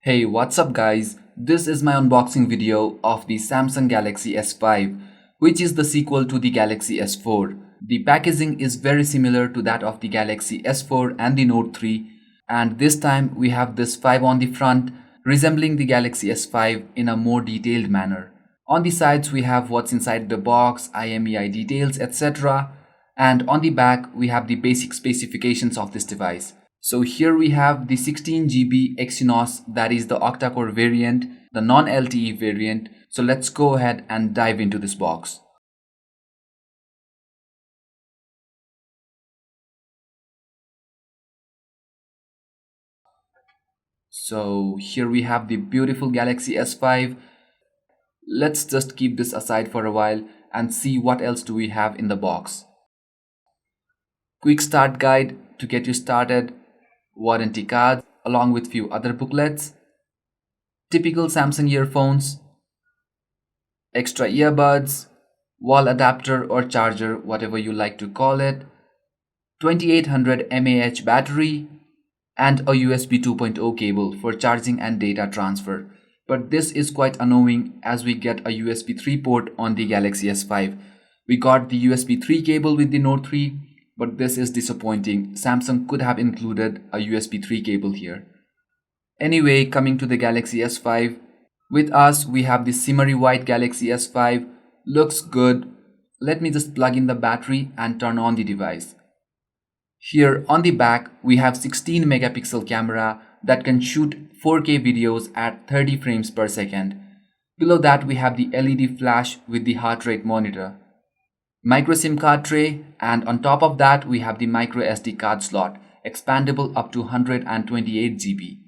Hey, what's up guys? This is my unboxing video of the Samsung Galaxy S5, which is the sequel to the Galaxy S4. The packaging is very similar to that of the Galaxy S4 and the Note 3, and this time we have this 5 on the front, resembling the Galaxy S5 in a more detailed manner. On the sides we have what's inside the box, IMEI details, etc. And on the back we have the basic specifications of this device. So here we have the 16 GB Exynos, that is the octa-core variant, the non-LTE variant. So let's go ahead and dive into this box. So here we have the beautiful Galaxy S5. Let's just keep this aside for a while and see what else do we have in the box. Quick start guide to get you started, warranty cards along with few other booklets, typical Samsung earphones, extra earbuds, wall adapter or charger, whatever you like to call it, 2800 mAh battery, and a USB 2.0 cable for charging and data transfer. But this is quite annoying as we get a USB 3 port on the Galaxy S5. We got the USB 3 cable with the Note 3, but this is disappointing. Samsung could have included a USB 3 cable here. Anyway, coming to the Galaxy S5, with us we have the shimmery white Galaxy S5. Looks good. Let me just plug in the battery and turn on the device. Here on the back we have 16 megapixel camera that can shoot 4K videos at 30 frames per second. Below that we have the LED flash with the heart rate monitor, micro SIM card tray, and on top of that we have the micro SD card slot, expandable up to 128 GB.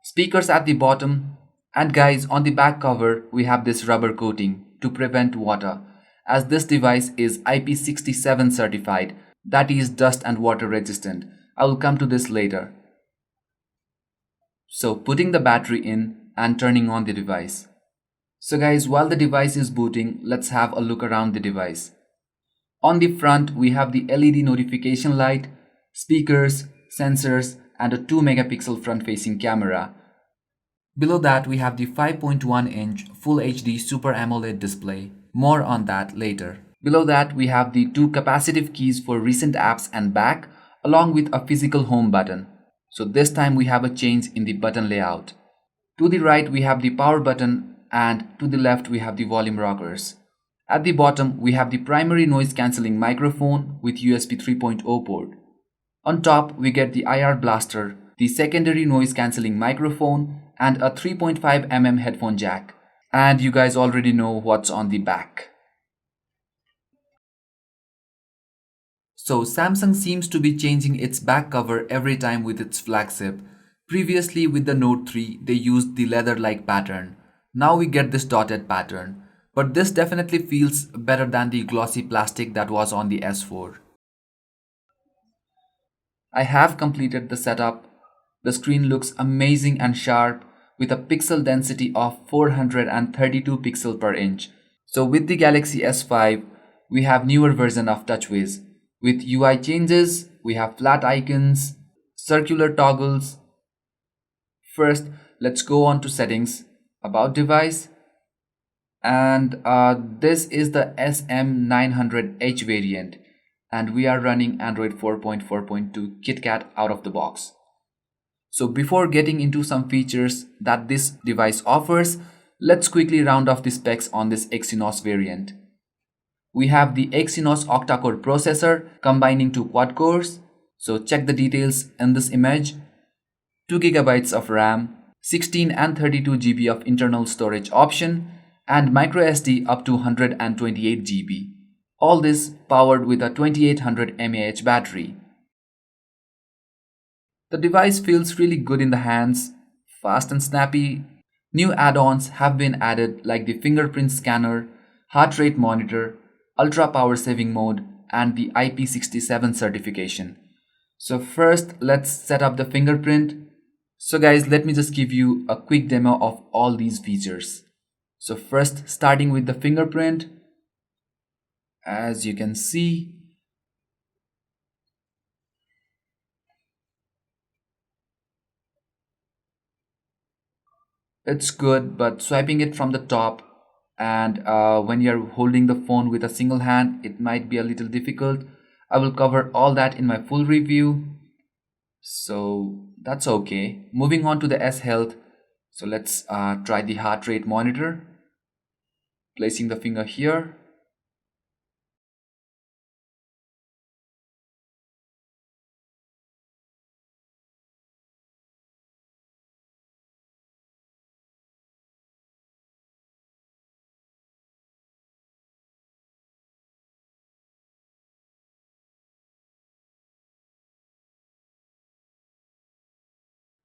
Speakers at the bottom, and guys, on the back cover we have this rubber coating to prevent water, as this device is IP67 certified, that is dust and water resistant. I will come to this later. So putting the battery in and turning on the device. So guys, while the device is booting, let's have a look around the device. On the front we have the LED notification light, speakers, sensors, and a 2 megapixel front facing camera. Below that we have the 5.1-inch Full HD Super AMOLED display. More on that later. Below that we have the 2 capacitive keys for recent apps and back, along with a physical home button. So this time we have a change in the button layout. To the right we have the power button, and to the left we have the volume rockers. At the bottom we have the primary noise cancelling microphone with USB 3.0 port. On top we get the IR blaster, the secondary noise cancelling microphone, and a 3.5mm headphone jack. And you guys already know what's on the back. So Samsung seems to be changing its back cover every time with its flagship. Previously with the Note 3 they used the leather-like pattern. Now we get this dotted pattern. But this definitely feels better than the glossy plastic that was on the S4. I have completed the setup. The screen looks amazing and sharp with a pixel density of 432 pixels per inch. So with the Galaxy S5 we have newer version of TouchWiz. With UI changes, we have flat icons, circular toggles. First, let's go on to settings, about device, and this is the SM900H variant, and we are running Android 4.4.2 KitKat out of the box. So before getting into some features that this device offers, let's quickly round off the specs on this Exynos variant. We have the Exynos Octa-Core processor combining 2 quad cores. So check the details in this image. 2 GB of RAM, 16 and 32 GB of internal storage option, and microSD up to 128 GB. All this powered with a 2800 mAh battery. The device feels really good in the hands, fast and snappy. New add-ons have been added like the Fingerprint Scanner, Heart Rate Monitor, Ultra Power Saving Mode, and the IP67 certification. So first, let's set up the fingerprint. So guys, let me just give you a quick demo of all these features. So first, starting with the fingerprint, as you can see, it's good, but swiping it from the top and when you're holding the phone with a single hand, it might be a little difficult. I will cover all that in my full review, so that's okay. Moving on to the S Health. So let's try the heart rate monitor. Placing the finger here.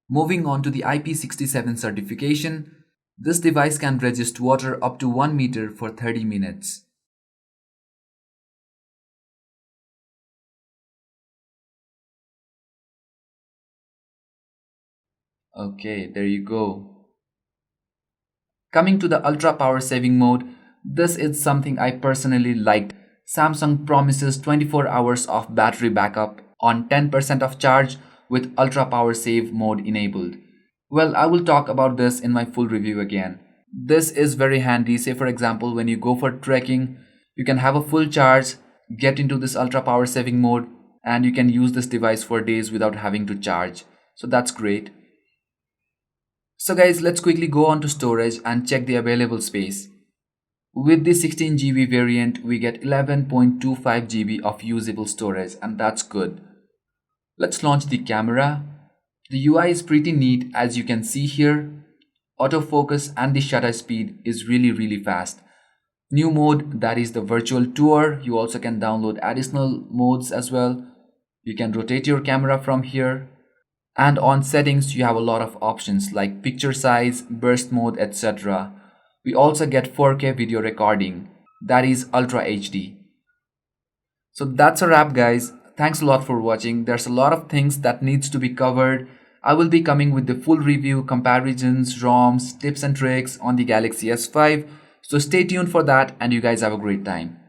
Moving on to the IP67 certification, this device can resist water up to 1 meter for 30 minutes. Okay, there you go. Coming to the ultra power saving mode, this is something I personally liked. Samsung promises 24 hours of battery backup on 10% of charge with ultra power save mode enabled. Well, I will talk about this in my full review again. This is very handy. Say for example, when you go for trekking, you can have a full charge, get into this ultra power saving mode, and you can use this device for days without having to charge. So that's great. So guys, let's quickly go on to storage and check the available space. With the 16 GB variant, we get 11.25 GB of usable storage, and that's good. Let's launch the camera. The UI is pretty neat, as you can see here. Autofocus and the shutter speed is really fast. New mode, that is the virtual tour. You also can download additional modes as well. You can rotate your camera from here. And on settings, you have a lot of options like picture size, burst mode, etc. We also get 4K video recording, that is Ultra HD. So that's a wrap guys. Thanks a lot for watching. There's a lot of things that needs to be covered. I will be coming with the full review, comparisons, ROMs, tips and tricks on the Galaxy S5. So stay tuned for that and you guys have a great time.